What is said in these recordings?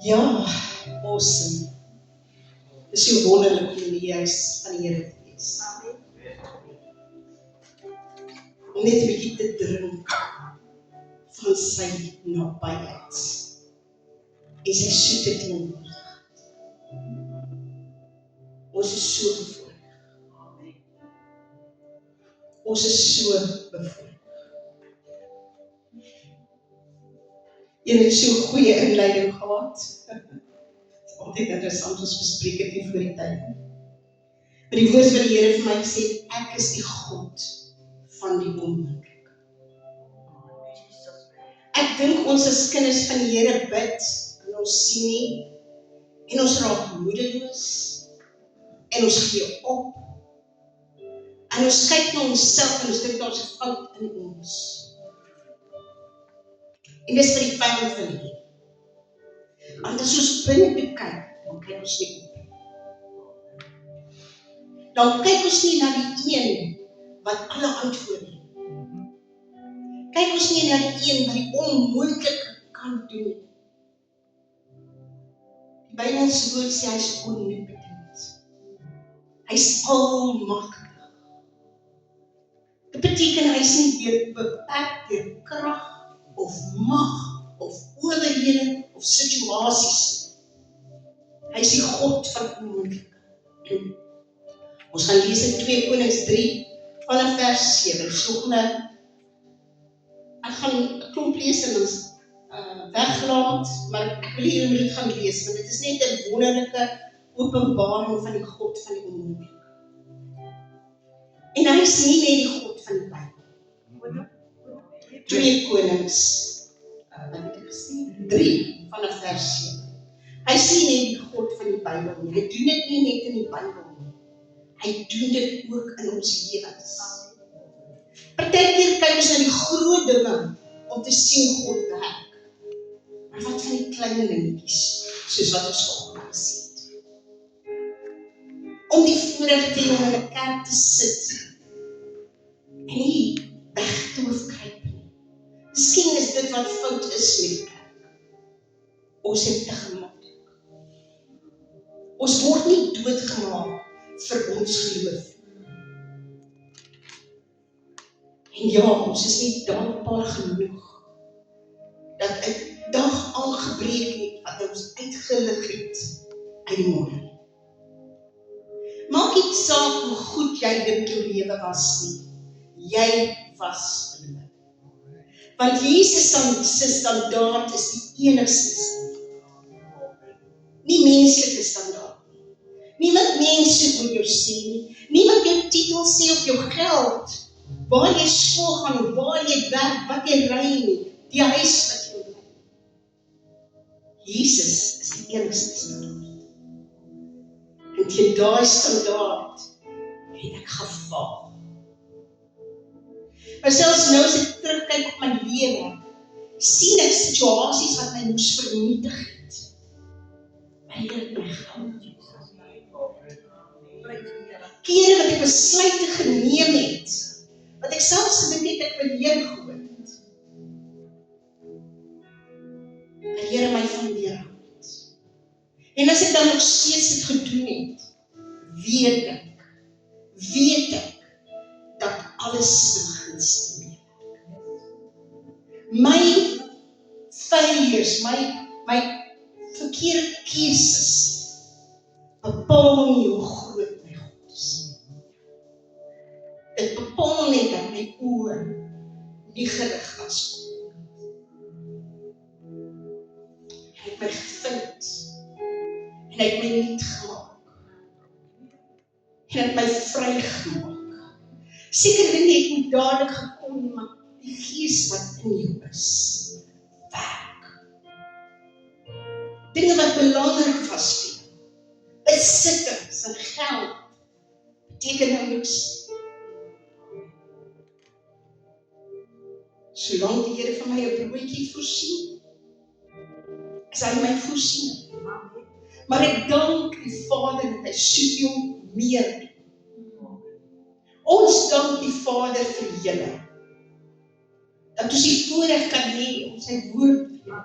Ja, awesome. Dit is so wonderlik om in die huis van die Here te wees. Om net 'n bietjie te drink van sy nabyheid en sy soete teenwoordigheid. Ons is so bevoorreg. Ons is so bevoorreg. Jy het so goeie inleiding gehad. Het is altyd interessant, ons bespreek het nie voor die tyd. Maar die woord van die Here vir my gesê, ek is die God van die onmoontlik. Ek dink ons as kinders van die Here bid, en ons sien nie, en ons raak moedeloos, en ons gee op, en ons kyk na onsself, en ons dink daar is 'n fout in ons. En dis vir die vyand van die Here. Want as ons binne toe kyk, dan kyk ons nie op. Dan kyk ons nie na die een wat alle antwoorde het. Kyk ons nie na die een wat die onmoontlike kan doen. Die Bybelse woord sê hy is omnipotent. Hy is almagtig. Dit beteken hy is nie beperk deur krag of mag of owerhede of situasies. Hy is die God van onmoontlik. Ons gaan lees in 2 Konings 3 vanaf vers 7. Ek gaan 'n klomp lees en ons weglaat, maar ek wil julle dit gaan lees, want dit is net 'n wonderlike openbaring van die God van die onmoontlik. En hy is nie net die God van die Bybel. 2 Konings, wat het ek gesê? 3 vanaf vers 7. Hy is nie net die God van die Bybel nie. Hy doen dit nie net in die Bybel nie. Hy doen dit ook in ons lewens. Partykeer kyk ons na die groot dinge om te sien God werk. Maar wat van die klein dingetjies, soos wat ons vanoggend gesien het? Om die voorreg te hê om in 'n kerk te sit en nie weg te hoef kruip nie. Miskien is dit wat fout is met die kerk. Ons het te gemaak. Ons word nie doodgemaak vir ons geloof. En ja, ons is nie dankbaar genoeg dat 'n dag aangebreek het wat ons uitgelig het uit die modder. Maak nie saak hoe goed jy dink jou lewe was nie. Jy was beloof. Want Jesus se standaard is die enigste standaard. Nie menslike standaard. Niemand mens soek wat jou sê nie. Niemand jou titel sê of jou geld. Waar jy skool gaan, waar jy werk, wat jy ry nie. Die huis wat jy ry. Jesus is die enigste standaard. En teen daai standaard het ek geval. Maar selfs nou as ek terugkyk op my lewe, sien ek situasies wat my moes vernietig het. Maar Here het my gehou. Kere wat ek besluite geneem het, wat ek selfs gedink het ek beheer gehoord. Maar Here my van weerhou het. En as ek dan nog steeds dit gedoen het, weet ek dat alles in guns te werk. My failures, my verkeerde keuses bepaal nie hoe groot my God is. Dit bepaal net dat my oë nie gerig was op hom. Hy het my gevind en hy het my nuut gemaak. En hy het my vrygemaak. Seker dinge het nie dadelik gekom, maar die Gees wat in jou is, werk. Dinge wat belangrik was vir jou, besittings en geld, beteken nou niks. Solank die Here vir my 'n broodjie voorsien, is hy my voorsiening. Maar ek dank die Vader dat hy soveel meer doen. Ons dank die Vader vir julle, dat ons die voorreg kan hê om sy woord te leer.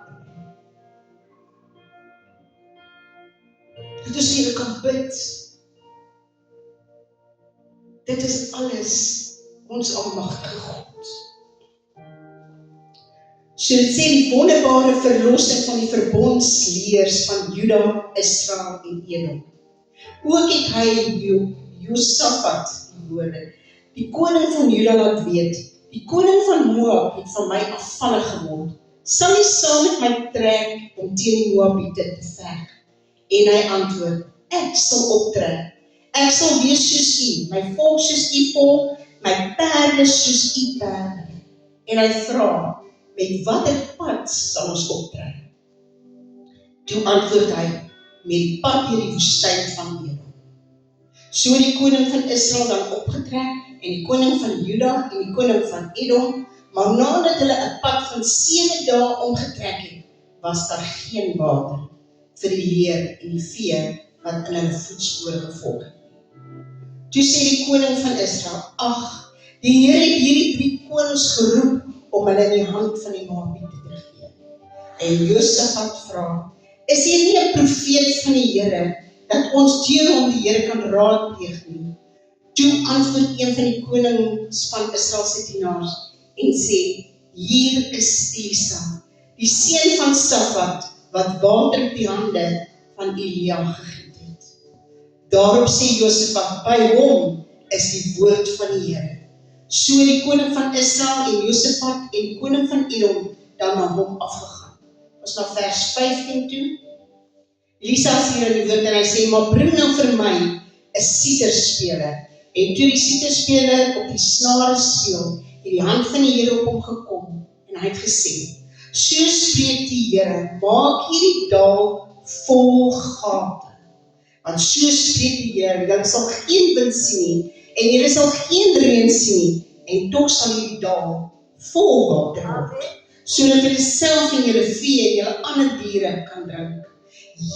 dat ons Here kan bid. Dit is alles ons almagtige God. So dit sê die wonderbare verlossing van die verbondsleers van Juda, Israel en Edom. Ook het hy Josafat, die woorde, die koning van Juda laat weet, die koning van Moab het van my afvallig geword. Sal jy saam met my trek om teen die Moabiete te veg? En hy antwoord, ek sal optrek. Ek sal wees soos u, my volk soos u volk, my perde soos u perde. En hy vra, met watter pad sal ons optrek? Toe antwoord hy, met die pad deur die woestyn van Edom. So die koning van Israel dan opgetrek, en die koning van Juda en die koning van Edom, maar nadat hulle 'n pad van 7 dae omgetrek het, was daar geen water vir die leer en die vee wat in hulle voetspore gevolg het. Toe sê die koning van Israel, ag, die Here het hierdie 3 konings geroep om hulle in die hand van die Moabiete te gee. En Josafat vra, is hier nie 'n profeet van die Here, dat ons teen hom die Here kan raadpleeg nie? Toe antwoord een van die konings van Israel se dienaars en sê, hier is Elisa, die seun van Safat, wat water op die hande van Elia gegiet het. Daarop sê Josafat, by hom is die woord van die Here. So die koning van Israel en Josafat en die koning van Edom dan na hom afgegaan. Ons na vers 15 toe. Elisa is hier in die woord en hy sê, maar bring nou vir my 'n siterspeler. En toe die siterspeler op die snare speel, het die hand van die Here op hom gekom en hy het gesê, so spreek die Here, maak hierdie dal vol gate. Want so spreek die Here, julle sal geen wind sien nie, en julle sal geen reën sien nie, en tog sal hierdie dal vol water word, sodat julle self en julle vee en julle ander diere kan drink.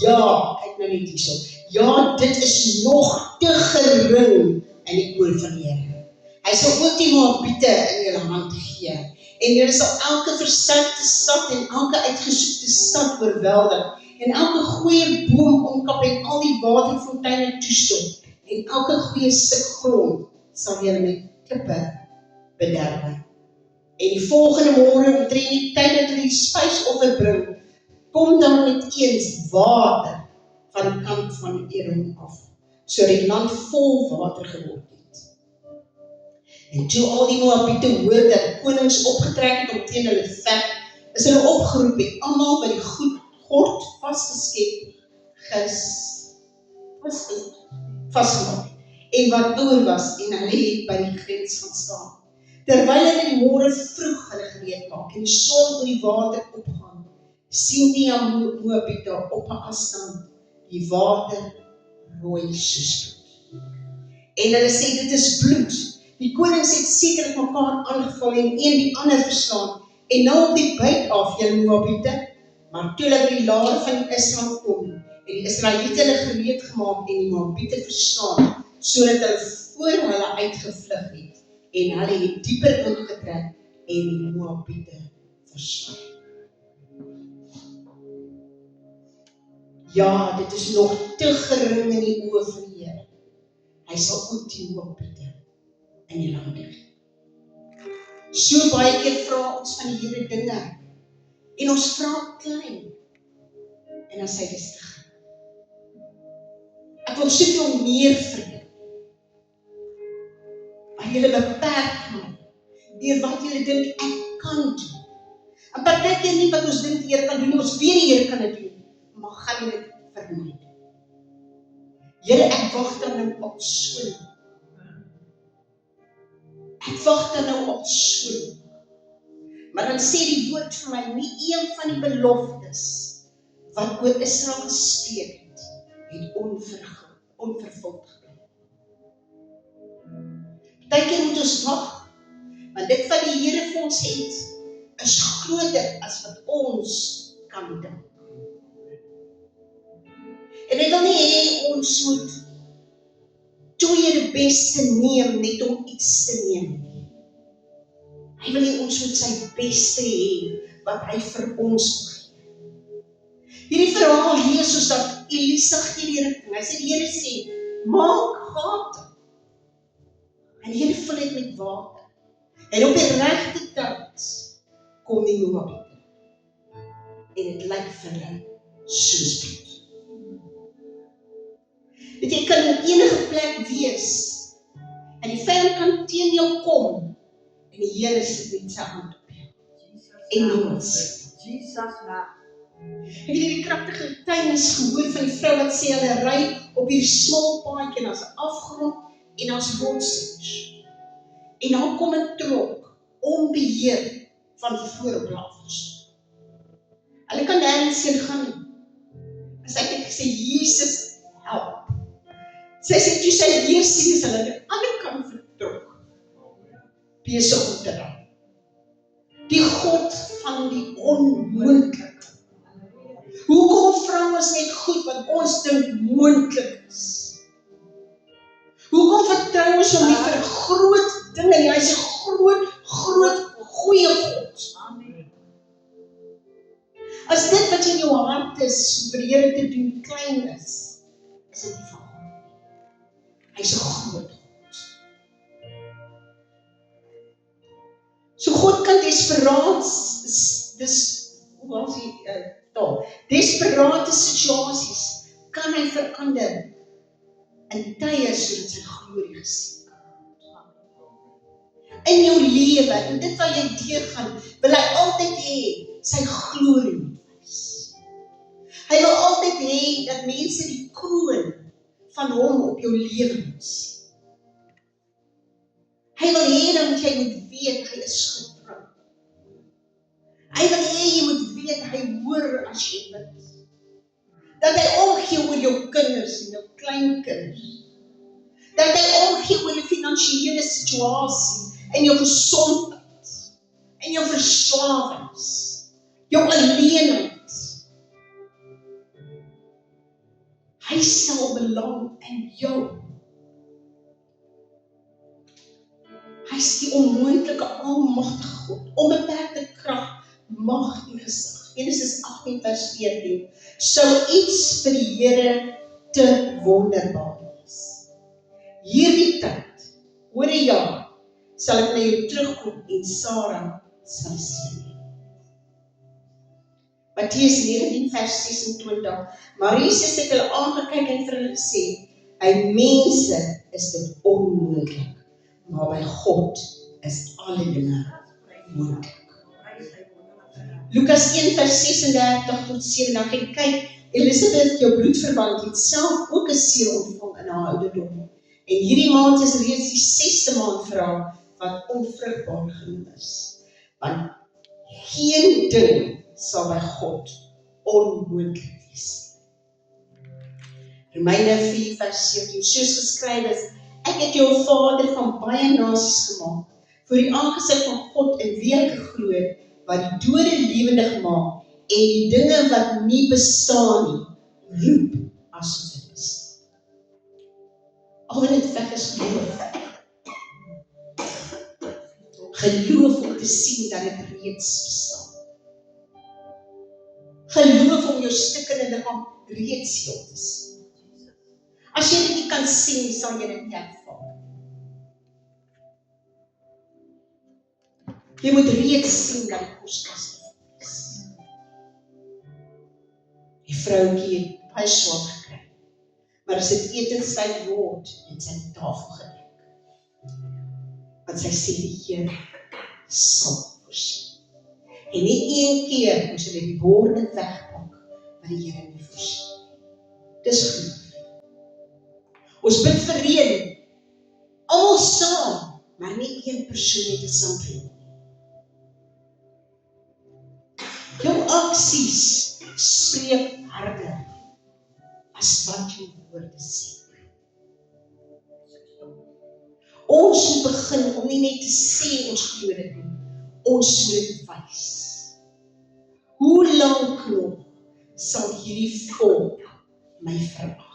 Ja, kyk nou net hierso. Ja, dit is nog te gering in die oor van die Here. Hy sal ook die Moabiete in julle hand gee, en julle sal elke versterkte stad en elke uitgesoekte stad oorweldig, en elke goeie boom omkap en al die waterfonteine toestop, en elke goeie stuk grond sal julle met klippe bederwe. En die volgende môre, omtrent die tyd dat hulle die spysoffer bring, kom dan met eens water van die kant van Edom af, so die land vol water geword het. En toe al die Moabiete hoor dat konings opgetrek het om teen hulle te veg, is hulle opgeroep en almal by die gord vasgeskep, vasgemaak, en wat ouer was, en hulle het by die grens gaan staan. Terwyl hulle die môre vroeg hulle gereed maak, en die son oor die water opgaan, sien die Moabiete op 'n afstand die water rooi soos bloed. En hulle sê, dit is bloed. Die konings het sekerlik mekaar aangeval en een die ander verslaan. En nou op die byt af, julle Moabiete, maar toe hulle by die laar van Israel kom, en die Israeliete hulle gereed gemaak en die Moabiete verslaan, sodat hulle voor hulle uitgevlug het, en hulle het dieper ingetrek en die Moabiete verslaan. Ja, dit is nog te gering in die oë van die Here. Hy sal ook die Moabiete in die land gee. So baie keer vra ons van die Here dinge, en ons vra klein, en dan sê hy dis te gering. Ek wil soveel meer vir jou, maar julle beperk my, deur wat julle dink ek kan doen. En partykeer nie wat ons dink die Here kan doen, ons weet die Here kan dit doen, maar gaan jy dit vermy. Here, ek wag dan nou op skoon. Ek wag dan nou op skoon. Maar dan sê die woord vir my, nie een van die beloftes wat oor Israel gespreek het onvervuld gebly. Partykeer moet ons wag, want dit wat die Here vir ons het, is groter as wat ons kan dink. En hy wil nie hê ons moet tweede beste neem net om iets te neem. Hy wil nie ons moet sy beste hê wat hy vir ons wil gee. Hierdie verhaal lees ons dat Elisa gee die rigting. Hy sê, die Here sê, maak gate. En die Here vul dit met water. En op die regte tyd kom die Moabiete. En dit lyk vir hulle soos bloed. Weet jy, kan in enige plek wees, en die vyand kan teen jou kom, en die Here sit met sy hand op jou. En niemand sien. Ek het hierdie kragtige getuienis gehoor van die vrou wat sê, hulle ry op hierdie smal paadjie, en as 'n afgrond, en as rotsers. En dan kom 'n trok, onbeheer, van voor op haar afgestoot. Hulle kan nêrens heen gaan nie. En sy het gesê, Jesus, help. Sy sê, toe sy weer sien, is hulle aan die ander kant vertrok. Besig om te ry. Die God van die onmoontlike. Hoekom vra ons net goed wat ons dink moontlik is? Hoekom vertrou ons om nie vir groot dinge nie? Hy is 'n groot, goeie God. As dit wat in jou hart is, vir die Here te doen klein is dit nie van God. Hy is 'n groot God. So God kan desperaat, hoe was die taal? Desperate situasies kan hy verander in tye sodat sy glorie gesien kan. In jou lewe, en dit wat jy deurgaan, wil hy altyd hê sy glorie moet wys. Hy wil altyd hê dat mense die kroon van hom op jou lewe moet sien. Hy wil hê dat jy moet weet, hy is getrou. Hy wil hê jy moet weet, hy hoor as jy bid. Dat hy omgee oor jou kinders en jou kleinkinders. Dat hy omgee oor die finansiële situasie en jou gesondheid en jou verslawings, jou alleenheid. Hy sal belang in jou. Hy is die onmoontlike almagtige God, onbeperkte krag, mag en gesag. Genesis 18 vers 14. Sou iets vir die Here te wonderbaar wees. Hierdie tyd, oor 'n jaar, sal ek na jou terugkom en Sarah sal seën. Matteus 19 vers 26. Maria het hulle aangekyk en vir hulle gesê, by mense is dit onmoontlik, maar by God is alle dinge moontlik. Lukas 1 vers 36 tot 37, en kyk, Elisabeth, jou bloedverwant, het self ook 'n seun ontvang in haar ouderdom. En hierdie maand is reeds die 6de maand vir haar, wat onvrugbaar genoem is. Want geen ding sal by God onmoontlik wees. Romeine 4 vers 17, soos geskryf is, ek het jou 'n vader van baie nasies gemaak, voor die aangesig van God in wie ek geglo het, wat die dode lewendig maak, en die dinge wat nie bestaan nie, roep asof dit bestaan. Al wat dit weg is geloof. Geloof om te sien dat dit reeds bestaan. Geloof om jou stukkende liggaam reeds heel te sien. As jy dit nie kan sien, sal jy dit nie ervaar. Jy moet reeds sien dat die koskas is. Die vroukie het baie swaar gekry, maar as dit etenstyd word, het sy die tafel gedek. Want sy sê die Here sal voorsien. En nie een keer moet sy die borde wegpak, wat die Here nie voorsien. Dis geloof. Ons bid vir reën, almal saam, maar nie een persoon het 'n saamdrink. Jou aksies spreek harder as wat jou woorde sê. Ons moet begin om nie net te sê ons glo dit nie, ons moet dit wys. Hoe lank nog sal hierdie volk my verag?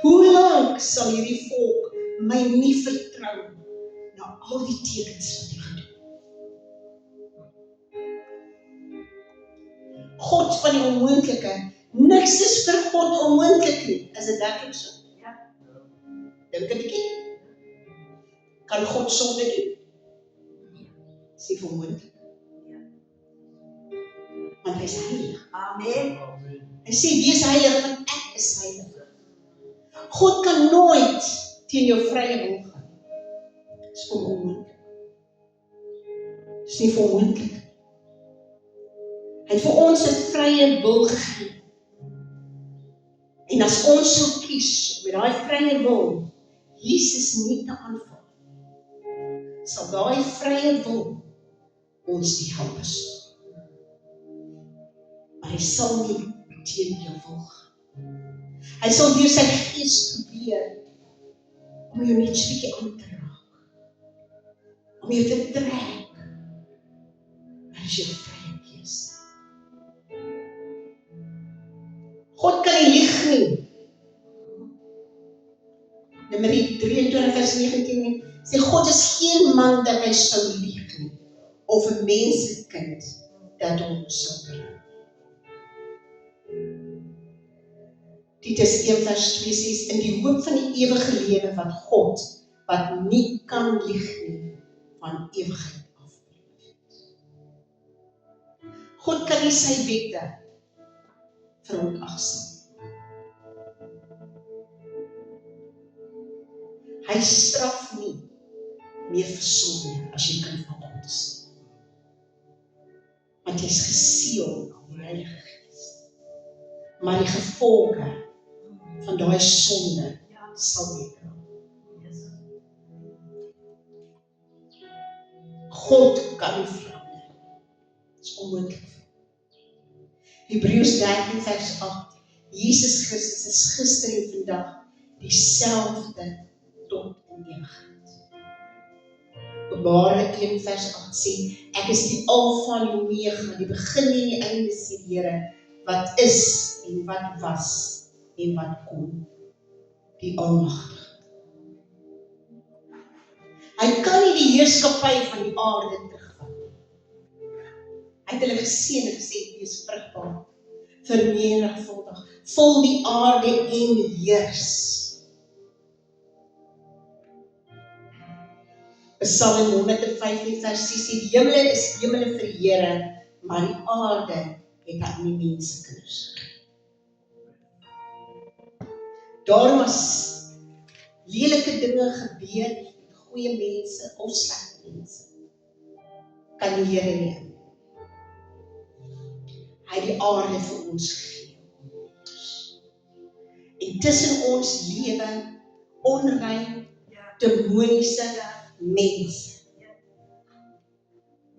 Hoe lank sal hierdie volk my nie vertrou na al die tekens wat ek gedoen? God van van die onmoontlike. Niks is vir God onmoontlik nie. Is dit werklik so? Ja. Dink 'n bietjie. Kan God sonde doen? Is nie onmoontlik. Want hy is heilig. Amen. Hy sê, wees heilig, want ek is heilig. God kan nooit teen jou vrye wil gaan. Dit is onmoontlik. Dit is nie onmoontlik. Hy het vir ons 'n vrye wil gegee. En as ons sou kies met daai vrye wil Jesus nie te aanvaar, sal daai vrye wil ons die help is. Maar hy sal nie teen jou wil gaan. Hy sal deur sy gees probeer om jou net 'n bietjie aan te raak. Om jou te trek. Maar is jou vrye keuse. God kan nie lieg nie. Numeri 23 vers 19 sê God is geen man dat hy sou lieg nie, of 'n mensenkind dat hom sou bedrieg. Titus 1 vers 2 sê, in die hoop van die ewige lewe wat God, wat nie kan lieg nie, van ewigheid af beloof. God kan nie sy wette veronagsaam. Hy straf nie meer vir sonde as jy kind van God is. Want jy is geseël met die Heilige Gees. Maar die gevolge van daai sonde sal jy dra. God kan nie verander. Dit is onmoontlik. Hebreërs 13 vers 8. Jesus Christus is gister en vandag dieselfde tot in ewigheid. Openbaring 1 vers 8 sê, ek is die Alfa en die Omega, die begin en die einde, sê die Here, wat is en wat was en wat kom, die Almagtige. Hy kan nie die heerskappy van die aarde terugvat. Hy het hulle geseën en gesê, wees vrugbaar, vermenigvuldig, vul die aarde en heers. Psalm 115 vers 6 sê, die hemele is hemele vir die Here, maar die aarde het aan die mensekinders gegee. Daarom as lelike dinge gebeur met goeie mense of slegte mense, kan die Here nie in. Hy het die aarde vir ons gegee. En tussen ons lewe onrein, demoniese mense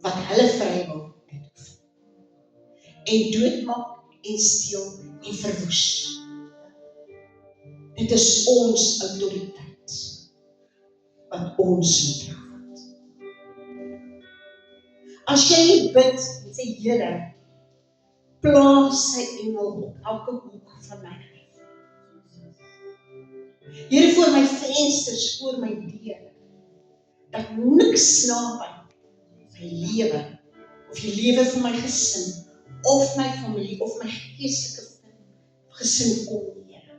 wat hulle vrye wil uitoefen en doodmaak en steel en verwoes. Dit is ons autoriteit wat ons moet terugvat. As jy nie bid en sê, Here, plaas sy engel op elke hoek van my lewe. Here, voor my vensters, voor my deur, dat niks naby my lewe, of die lewe van my gesin, of my familie, of my geestelike gesin kom, Here.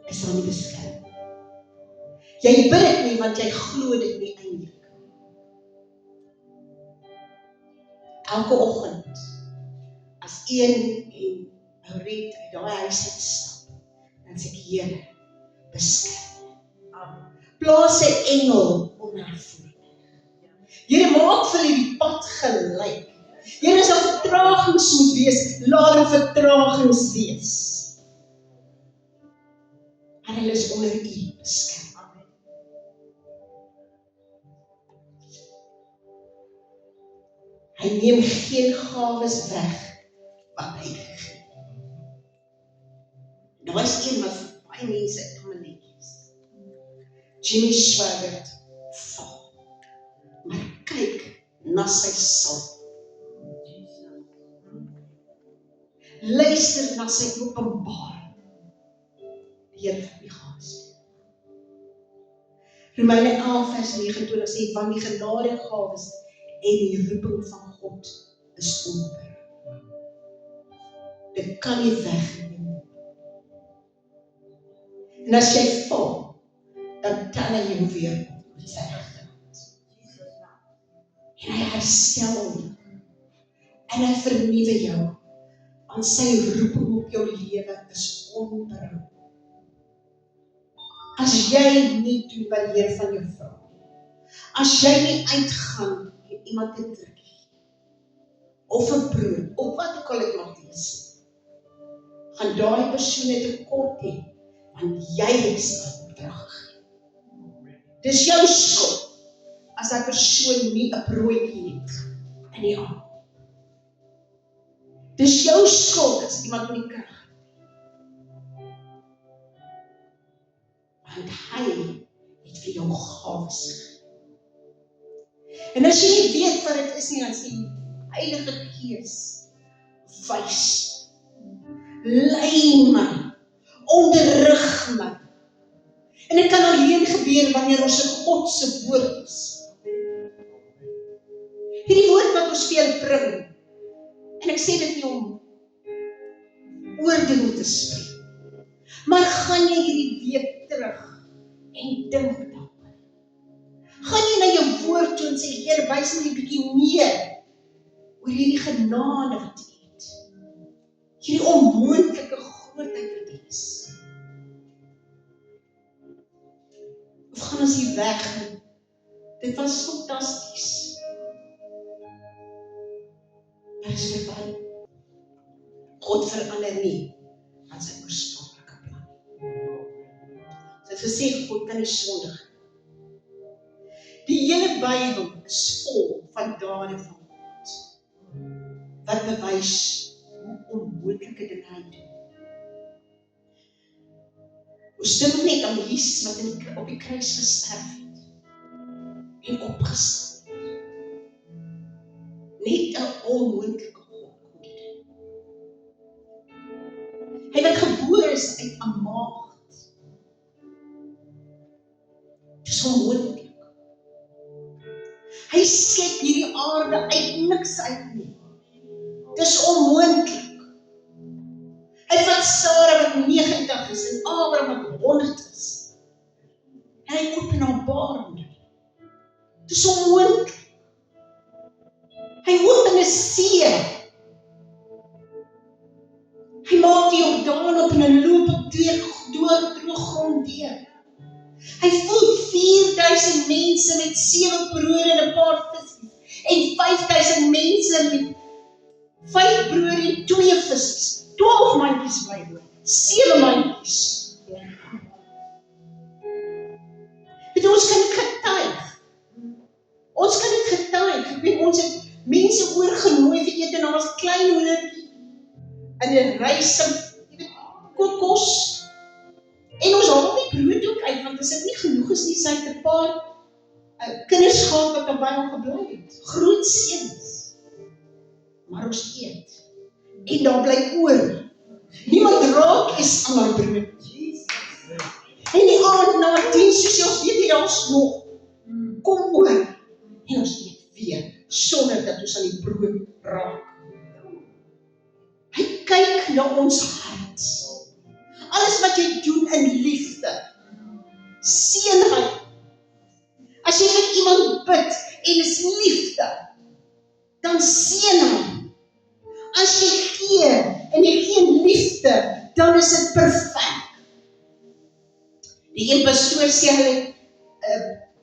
Ek sal nie beskerm. Jy bid dit nie, want jy glo dit nie eintlik. Elke oggend, as een en red uit daai huis uit stap, dan sê ek, Here, beskerm. Plaas sy engel onder haar voet. Here, maak vir hulle die pad gelyk. Here, as daar vertragings moet wees, laat daar vertragings wees. En hulle is onder U beskerm. Hy neem geen gawes weg wat hy gegee het. Nou is een wat vir baie mense netjies. Jimmy Swaggart val. Maar kyk na sy sul. Luister na sy openbaring. Die Here van die gawes. Romeine 11 vers 29 sê, want die genadegawes en die roeping van God is onbereik. Dit kan nie wegneem word. En as jy val, dan tel hy jou weer op met sy regterhand. En hy herstel jou. En hy vernuwe jou. Want sy roeping op jou lewe is onbereik. As jy nie doen wat die Here van jou vra, as jy nie uitgaan en iemand te druk, of 'n brood, of wat ook al dit mag wees, gaan daai persoon net 'n kort hê, want jy het sy opdrag gegee. Dis jou skuld, as daai persoon nie 'n broodjie het in die aand. Dis jou skuld as iemand nie kry. Want hy het vir jou gawes gegee. En as jy nie weet wat dit is nie, dan sê die Heilige Gees wys, lei my, onderrig my. En dit kan alleen gebeur wanneer ons in God se woord is. Hierdie woord wat ons vir jou bring, en ek sê dit nie om oordeel te spreek, maar gaan jy hierdie week terug en dink daaroor. Gaan jy na jou woord toe en sê, Heer, wys my 'n bietjie meer oor hierdie genade wat U het. Hierdie onmoontlike grootheid wat U is. Of gaan ons hier weg? Dit was fantasties. Maar is verby. God verander nie aan sy oorspronklike plan. Sy het gesê, God kan nie sondig. Die hele Bybel is vol van dade van God, wat bewys hoe onmoontlike dinge hy doen. Ons dink net aan Jesus wat op die kruis gesterf het en opgestaan het. Net 'n onmoontlike God kon dit doen. Hy wat gebore is uit 'n maagd. Dis onmoontlik. Hy skep hierdie aarde uit niks uit nie. Dis onmoontlik. Hy vat Sara wat 90 is en Abraham wat 100 is. En hy openbaar dit. Dis onmoontlik. Hy open 'n see. Hy maak die Jordaan op en hy loop op droë grond deur. Hy voed 4000 mense met 7 brode en 'n paar visse. En 5000 mense met 5 brode en 2 visse. 12 mandjies bywoon. 7 mandjies. Weet jy, ons kan dit getuig. Ons kan dit getuig. Ek weet, ons het mense oorgenooi vir ete en daar was klein hoendertjie in 'n rysing, jy weet, kokos. En ons haal die brood ook uit, want as dit nie genoeg is nie, sy het 'n paar kinders gehad wat by hom gebly het. Groot seuns. Maar ons eet. En daar bly oor. Niemand raak is aan haar brood. En die aand na 10, soos ons weet hier ons nog, kom oor. En ons eet weer, sonder dat ons aan die brood raak. Hy kyk na ons hart. Alles wat jy doen in liefde, seën hy. As jy vir iemand bid en is liefde, dan seën hy. As jy gee en jy gee liefde, dan is dit perfek. Die een pastoor sê hy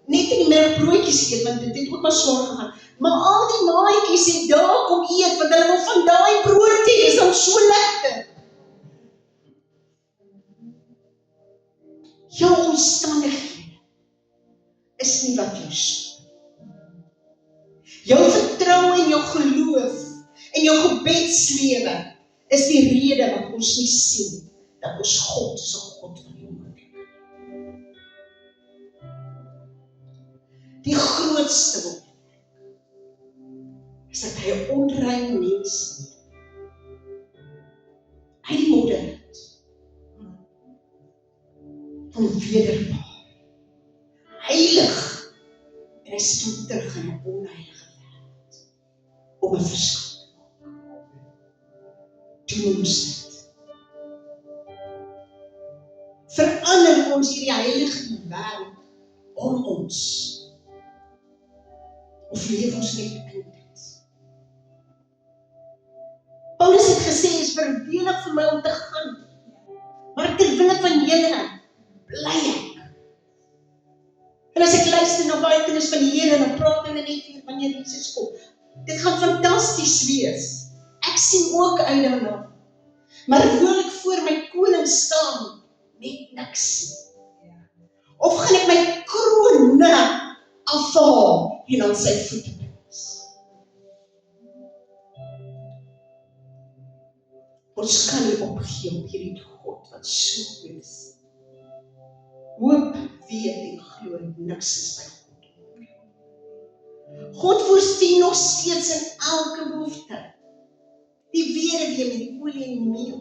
net in die middag broodjies eet, want dit het ook maar swaar gegaan. Maar al die maatjies het daar kom eet, want hulle wil van daai brood hê, is dan so lekker. Jou omstandighede is nie wat jou soek. Jou vertroue en jou geloof en jou gebedslewe is die rede wat ons nie sien dat ons God is 'n God van die onmoontlik. Die grootste wonder is dat hy 'n onrein mens neem. Hy die modder het onwederbaar, heilig, en hy sit hom terug in 'n onheilige wêreld om 'n verskil te maak. doen ons dit. Verander ons hierdie heilige wêreld om ons, of leef ons net in dit? Paulus het gesê, is verwelig vir my om te gaan, maar terwille van julle, bly ek. En as ek luister na baie kinders van die Here, dan praat hulle net weer wanneer Jesus kom. Dit gaan fantasties wees. Ek sien ook uit daarna. Maar wil ek voor my koning staan, met niks nie. Of gaan ek my krone afhaal en aan sy voete plaas? Ons kan nie opgee op hierdie God wat so goed is. Hoop, weet en glo, niks is by God. God voorsien nog steeds in elke behoefte. Die weduwee met die olie en die meel,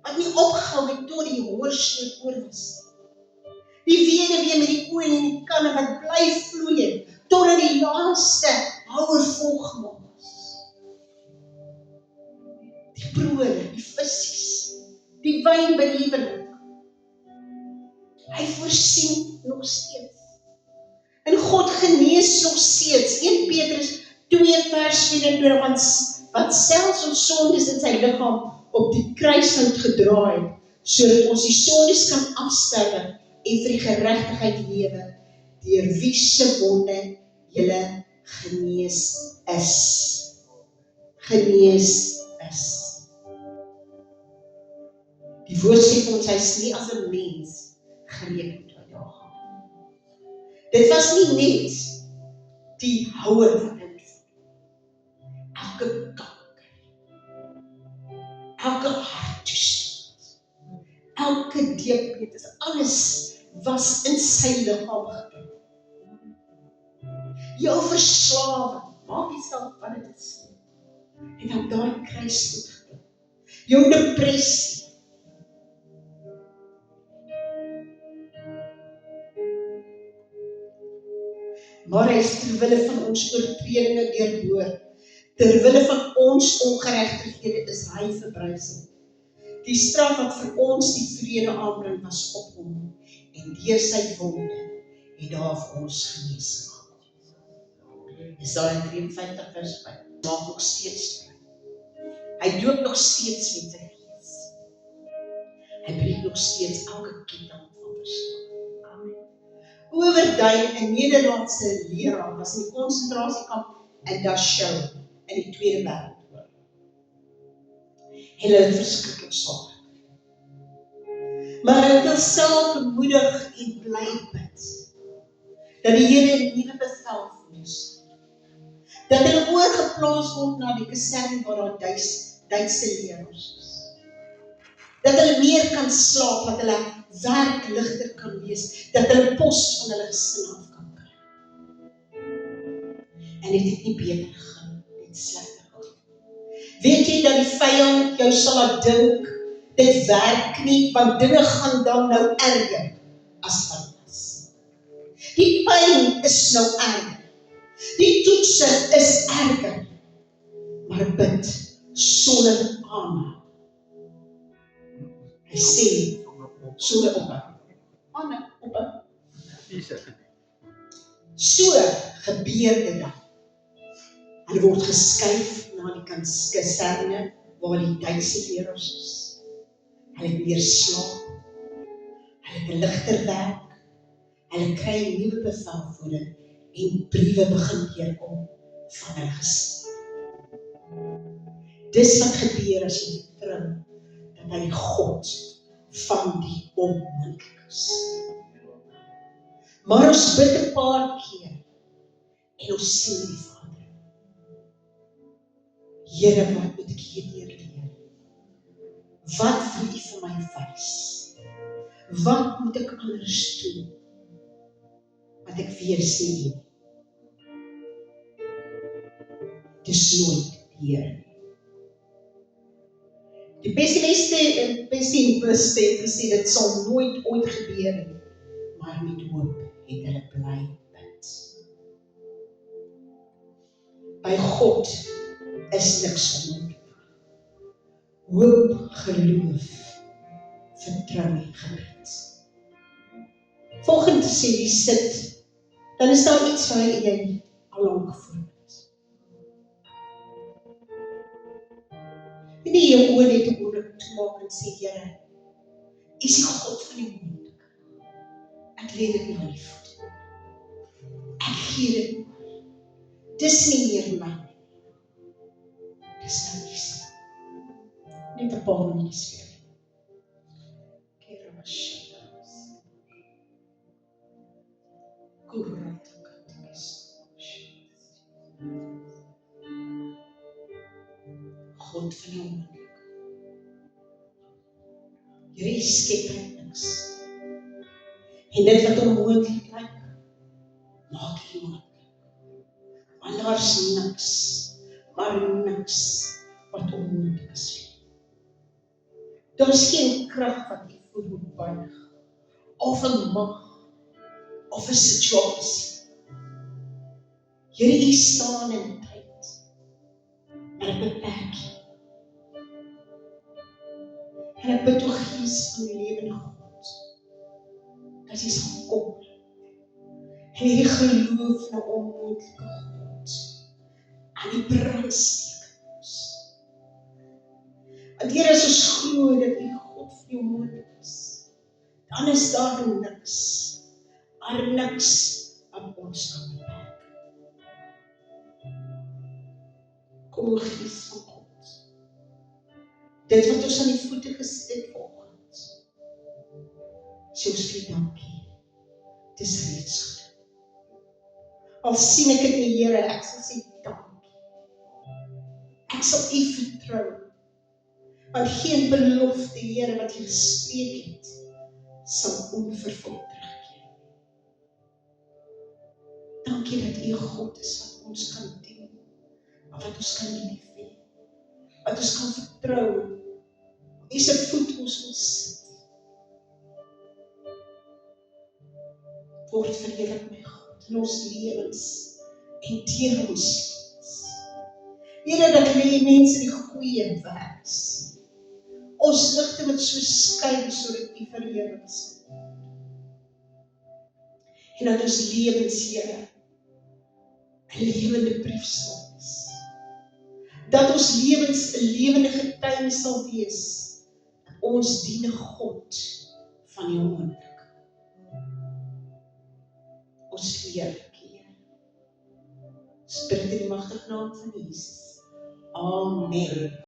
wat nie opgehou het tot die hongersnood oor was. Die weduwee met die olie en die kanne wat bly vloei, totdat die laaste houer vol gemaak is. Die brode, die visies, die wyn by die huwelik. Hy voorsien nog steeds. En God genees nog steeds. 1 Petrus 2 vers 24, want selfs ons sondes in sy liggaam op die kruispunt gedra het, sodat ons die sondes kan afsterwe en vir die geregtigheid lewe, deur wie se wonde julle genees is. Genees is. Die woord sê vir ons, hy is nie as 'n mens gereken toe hy daar gaan. Dit was nie net die houer van hom. Elke kanker, elke harttoestand, elke diabetes, alles was in sy liggaam gedoen. Jou verslawing, maak nie saak wat dit is, en dan daar kruis toe gedoen. Jou depressie, maar hy is terwille van ons oortredinge deurboor. Terwille van ons ongeregtighede is hy verbrysel. Die straf wat vir ons die vrede aanbring was op hom, en deur sy wonde het daar vir ons genesing gehad. Jesaja 53 vers 5, maak nog steeds vry. Hy doop nog steeds met sy gees. Hy breek nog steeds elke ketting van verslag. Overduin, 'n Nederlandse leraar, was in die konsentrasiekamp in Dachau in die Tweede Wêreldoorlog. En hulle het verskriklik swaar. Maar hulle wil self bemoedig en bly bid, dat die Here 'n nuwe bevel voes, dat hulle oorgeplaas word na die kaserne waar daar Duitse leraars is. Dat hulle meer kan slaap, dat hulle werk ligter kan wees, dat hulle pos van hulle gesin af kan kry. En dit het nie beter gegaan, dit slegter gegaan. Weet jy dat die vyand jou sal laat dink, dit werk nie, want dinge gaan dan nou erger as wat was. Die pyn is nou erger. Die toetse is erger. Maar bid sonder aanhou. Hy sê, sonder ophou. Aanhou, ophou. So gebeur dit dan. Hulle word geskuif na die kaserne waar die Duitse leraars is. Hulle het meer slaap. Hulle het 'n ligter werk. Hulle kry 'n nuwe bevelvoering en briewe begin deurkom van hulle gesin. Dis wat gebeur as jy vertrou dat hy die God van die onmoontlik is. Maar ons bid 'n paar keer en ons sien die Vader. Here, wat moet ek hierdeur leer? Wat wil U vir my wys? Wat moet ek anders doen? Wat ek weer sien. Dis nooit die Here. Die pessimiste het gesê, dit sal nooit ooit gebeur nie, maar met hoop het hulle bly bid. By God is niks onmoontlik. hoop, geloof, vertrou en gebed. Volgende sê jy sit, dan is daar iets waar jy al lang gevoel het. En nie jou oor net op oorlik toemaak en sê, Here, U is die God van die moontlike. Ek lê dit nou aan die voet. Ek gee dit oor. Dis nie meer my nie. Dis nou nie so. Net 'n paar minuutjies weer. Kera mashiach. Kuratakas. God van die onmoontlik. Hierdie skep niks. En dit wat onmoontlik lyk, maak jy moontlik. Want daar's niks, maar niks wat onmoontlik is. Daar is geen krag wat jy voor moet buig, of 'n mag, of 'n situasie. Here, U staan in tyd, maar ek beperk jy. En ek bid, o Gees van die lewende God, dat jy sal kom, en hierdie geloof na onmoontlike God, aan die brand steek in ons. Want Here, as ons glo dat U God van die onmoontlik is, dan is daar niks, maar niks wat ons kan beperk. Kom, o Gees van God, dit wat ons aan die voete gesit het vanoggend, sê ons vir dankie, dit is reeds goed. Al sien ek dit nie, Here, ek sal sê dankie. Ek sal U vertrou, want geen belofte, Here, wat U gespreek het, sal onvervuld terugkeer. Dankie dat U 'n God is wat ons kan dien, wat ons kan lief hê, wat ons kan vertrou, U se voet ons wil sit. Word verheerlik my God in ons lewens en deur ons lewens. Here, dat die mense die goeie werk sien. Ons ligte moet so skyn sodat U verheerlik is. En dat ons lewens, Here, 'n lewende brief sal wees. Dat ons lewens 'n lewende getuienis sal wees. Ons dien 'n God van die onmoontlik. Ons verheerlik, Here. Ons bid in die magtige naam van Jesus. Amen.